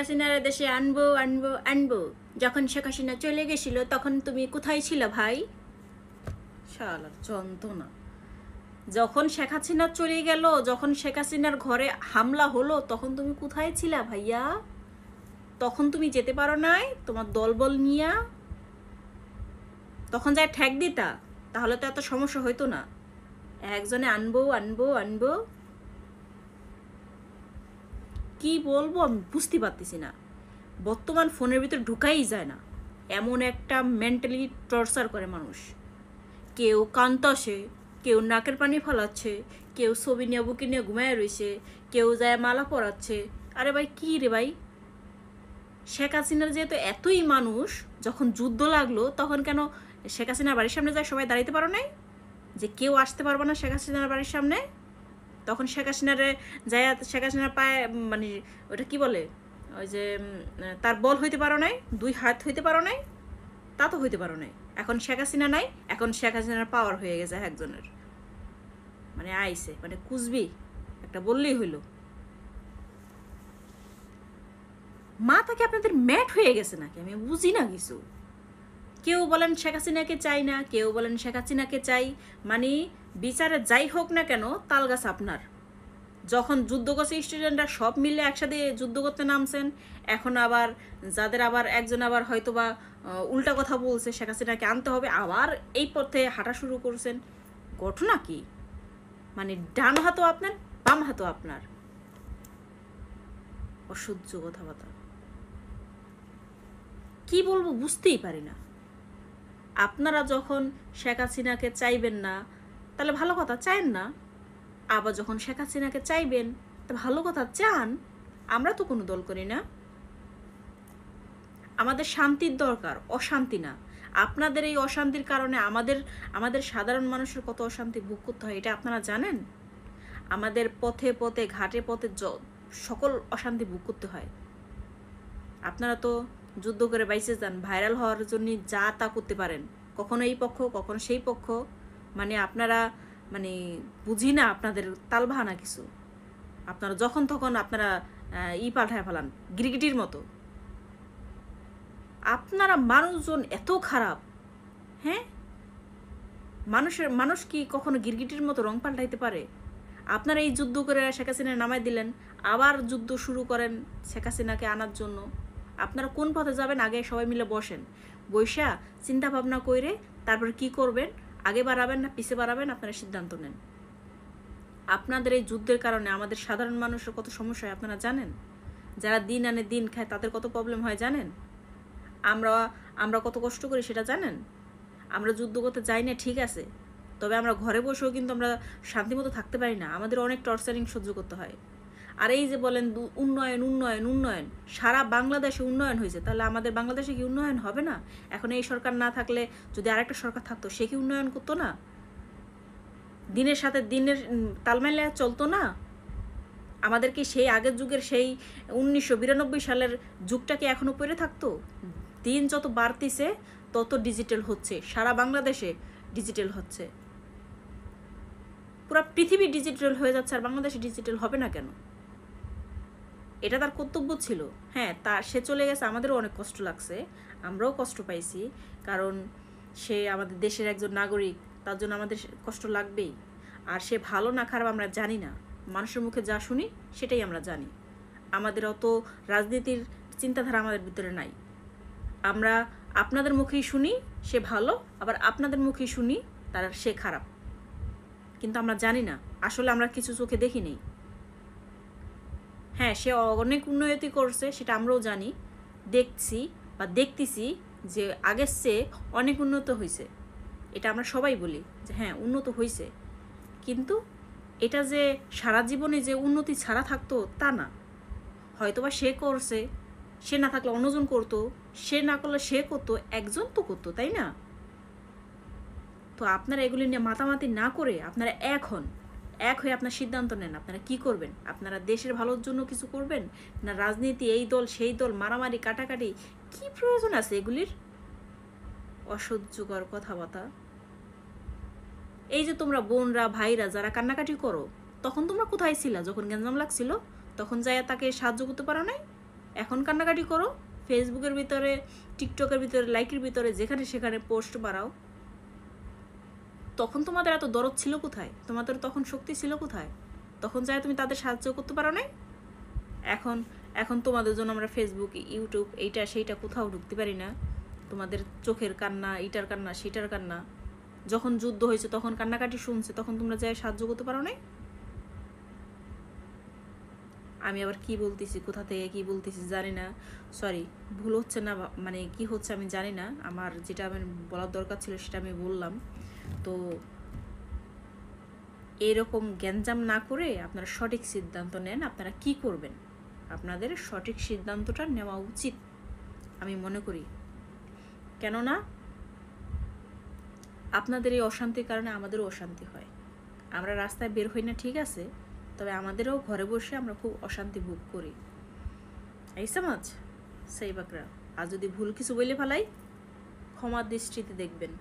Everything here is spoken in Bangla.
হাসিনার দেশে আনবো আনবো আনবো, যখন শেখ হাসিনা চলে গেছিল তখন তুমি কোথায় ছিল ভাই? শালার যন্ত্রণা। যখন শেখ হাসিনা চলে গেল, যখন শেখ হাসিনার ঘরে হামলা হলো, তখন তুমি কোথায় ছিলা ভাইয়া? তখন তুমি যেতে পারো নাই তোমার দলবল নিয়া? তখন যায় ঠ্যাক দিতা, তাহলে তো এত সমস্যা হইতো না। একজনে আনবো আনবো আনবো, কি বলবো আমি বুঝতে পারতেছি না। বর্তমান ফোনের ভিতরে ঢুকাই যায় না, এমন একটা মেন্টালি টর্চার করে মানুষ। কেউ কান্তাসে, কেউ নাকের পানি ফলাচ্ছে, কেউ ছবি নিয়ে বুকে নিয়ে ঘুমায় রয়েছে, কেউ যায় মালা পরাচ্ছে। আরে ভাই কী রে ভাই? শেখ হাসিনার যেহেতু এতই মানুষ, যখন যুদ্ধ লাগলো তখন কেন শেখ হাসিনার বাড়ির সামনে যায় সবাই দাঁড়াইতে পারো নাই? যে কেউ আসতে পারবো না শেখ হাসিনার বাড়ির সামনে? তখন শেখ হাসিনারে যায়, শেখ হাসিনার পায়ে মানে ওটা কি বলে, ওই যে তার বল হইতে পারো নাই, দুই হাত হইতে পারো নাই? তা তো হইতে পারো নাই। এখন শেখ হাসিনা নাই, এখন শেখ হাসিনার পাওয়ার হয়ে গেছে একজনের, মানে আইসে মানে কুচবি একটা বললেই হইল। মাথা কি আপনাদের ম্যাট হয়ে গেছে নাকি? আমি বুঝি না কিছু। কেউ বলেন শেখ হাসিনাকে চাই না, কেউ বলেন শেখ হাসিনাকে চাই, মানে বিচারে যাই হোক না কেন তালগাছ আপনার। যখন যুদ্ধ করছে স্টুডেন্টরা সব মিলে একসাথে যুদ্ধ করতে নামছেন, এখন আবার যাদের আবার একজন আবার হয়তো বা উল্টা কথা বলছে শেখ হাসিনাকে আনতে হবে, আবার এই পথে হাঁটা শুরু করছেন। ঘটনা কি? মানে ডান হাতও আপনার, বাম হাতও আপনার। অসহ্য কথাবার্তা, কি বলবো বুঝতেই পারি না। আপনারা যখন শেখ হাসিনাকে চাইবেন না, তাহলে ভালো কথা চাইন না। আবার যখন শেখ হাসিনাকে চাইবেন, তা ভালো কথা চান। আমরা তো কোনো দল করি না। আমাদের শান্তির দরকার, অশান্তি না। আপনাদের এই অশান্তির কারণে আমাদের সাধারণ মানুষের কত অশান্তি ভোগ করতে হয়, এটা আপনারা জানেন? আমাদের পথে পথে ঘাটে পথে সকল অশান্তি ভোগ করতে হয়। আপনারা তো যুদ্ধ করে বাইসে যান, ভাইরাল হওয়ার জন্য যা তা করতে পারেন, কখনো এই পক্ষ কখনো সেই পক্ষ। মানে আপনারা মানে বুঝি না আপনাদের তালবাহানা কিছু। আপনারা যখন তখন আপনারা পাল্টায় ফেলান গিরগিটির মতো। আপনারা মানুষজন এত খারাপ, হ্যাঁ? মানুষ কি কখনো গিরগিটির মতো রং পাল্টাইতে পারে? আপনারা এই যুদ্ধ করে শেখ হাসিনা নামাই দিলেন, আবার যুদ্ধ শুরু করেন শেখ হাসিনাকে আনার জন্য। আপনারা কোন পথে যাবেন আগে সবাই মিলে বসেন, বৈশা চিন্তা ভাবনা করে তারপর কি করবেন, আগে বাড়াবেন না পিছে বাড়াবেন, আপনারা সিদ্ধান্ত নেন। আপনাদের এই যুদ্ধের কারণে আমাদের সাধারণ মানুষের কত সমস্যা হয় আপনারা জানেন? যারা দিন আনে দিন খায় তাদের কত প্রবলেম হয় জানেন? আমরা কত কষ্ট করি সেটা জানেন? আমরা যুদ্ধ করতে যাই না ঠিক আছে, তবে আমরা ঘরে বসেও কিন্তু আমরা শান্তিমতো থাকতে পারি না, আমাদের অনেক টর্চারিং সহ্য করতে হয়। আর এই যে বলেন উন্নয়ন উন্নয়ন উন্নয়ন, সারা বাংলাদেশে উন্নয়ন হয়েছে, তাহলে আমাদের বাংলাদেশে কি উন্নয়ন হবে না? এখন এই সরকার না থাকলে যদি আরেকটা সরকার থাকতো, সে কি উন্নয়ন করতো না? দিনের সাথে দিনের তালমেলে চলতো না? আমাদের কি সেই আগের যুগের সেই 1992 সালের যুগটা কি এখনো পড়ে থাকতো? দিন যত বাড়তিছে তত ডিজিটাল হচ্ছে, সারা বাংলাদেশে ডিজিটাল হচ্ছে, পুরো পৃথিবী ডিজিটাল হয়ে যাচ্ছে, আর বাংলাদেশে ডিজিটাল হবে না কেন? এটা তার কর্তব্য ছিল। হ্যাঁ, সে চলে গেছে, আমাদেরও অনেক কষ্ট লাগছে, আমরাও কষ্ট পাইছি, কারণ সে আমাদের দেশের একজন নাগরিক, তার জন্য আমাদের কষ্ট লাগবেই। আর সে ভালো না খারাপ আমরা জানি না, মানুষের মুখে যা শুনি সেটাই আমরা জানি। আমাদের অত রাজনীতির চিন্তাধারা আমাদের ভিতরে নাই। আমরা আপনাদের মুখেই শুনি সে ভালো, আবার আপনাদের মুখেই শুনি সে খারাপ, কিন্তু আমরা জানি না, আসলে আমরা কিছু চোখে দেখি নেই। হ্যাঁ, সে অনেক উন্নতি করছে সেটা আমরাও জানি, দেখছি বা দেখতেছি যে আগের চেয়ে অনেক উন্নত হয়েছে, এটা আমরা সবাই বলি যে হ্যাঁ উন্নত হয়েছে। কিন্তু এটা যে সারা জীবনে যে উন্নতি ছাড়া থাকতো তা না। হয়তোবা সে করছে, সে না থাকলে অন্যজন করতো, সে না করলে সে করতো, একজন তো করতো, তাই না? তো আপনারা এগুলি নিয়ে মাতামাতি না করে আপনারা এক হয়ে আপনার সিদ্ধান্ত নেন, আপনারা কি করবেন। আপনারা দেশের ভালোর জন্য কিছু করবেন না রাজনীতি, এই দল সেই দল, মারামারি কাটাকাটি, কি প্রয়োজন আছে এগুলির? অসহ্যকর কথাবার্তা। এই যে তোমরা বোনরা ভাইরা যারা কান্নাকাটি করো, তখন তোমরা কোথায় ছিলা? যখন গ্যাঞ্জাম লাগছিল তখন যাইয়া তাকে সাহায্য করতে পারো নাই? এখন কান্নাকাটি করো, ফেসবুকের ভিতরে, টিকটকের ভিতরে, লাইকের ভিতরে যেখানে সেখানে পোস্ট বাড়াও। তখন তোমাদের এত দরদ ছিল কোথায়? তোমাদের তখন শক্তি ছিল কোথায়? তখন চাই তুমি তাদের সাহায্য করতে পারো নাই? এখন এখন তোমাদের জন্য আমরা ফেসবুক, ইউটিউব, এইটা সেইটা কোথাও ঢুকতে পারি না। তোমাদের চোখের কান্না, এইটার কান্না, সেটার কান্না। যখন যুদ্ধ হয়েছে তখন কান্নাকাটি শুনছে, তখন তোমরা যাই সাহায্য করতে পারো নাই? আমি আবার কি বলতেছি, কোথা থেকে কি বলতেছি জানি না, সরি, ভুল হচ্ছে না মানে কি হচ্ছে আমি জানি না। আমার যেটা আমার বলার দরকার ছিল সেটা আমি বললাম। তো এরকম গ্যাঞ্জাম না করে আপনারা সঠিক সিদ্ধান্ত নেন, আপনারা কি করবেন। আপনাদের সঠিক সিদ্ধান্তটা নেওয়া উচিত আমি মনে করি। কেননা আপনাদের এই অশান্তির কারণে আমাদেরও অশান্তি হয়। আমরা রাস্তায় বের হই না ঠিক আছে, তবে আমাদেরও ঘরে বসে আমরা খুব অশান্তি ভোগ করি। এই সমাজ সেই বাকরা। আর যদি ভুল কিছু বলে ফেলাই, ক্ষমার দৃষ্টিতে দেখবেন।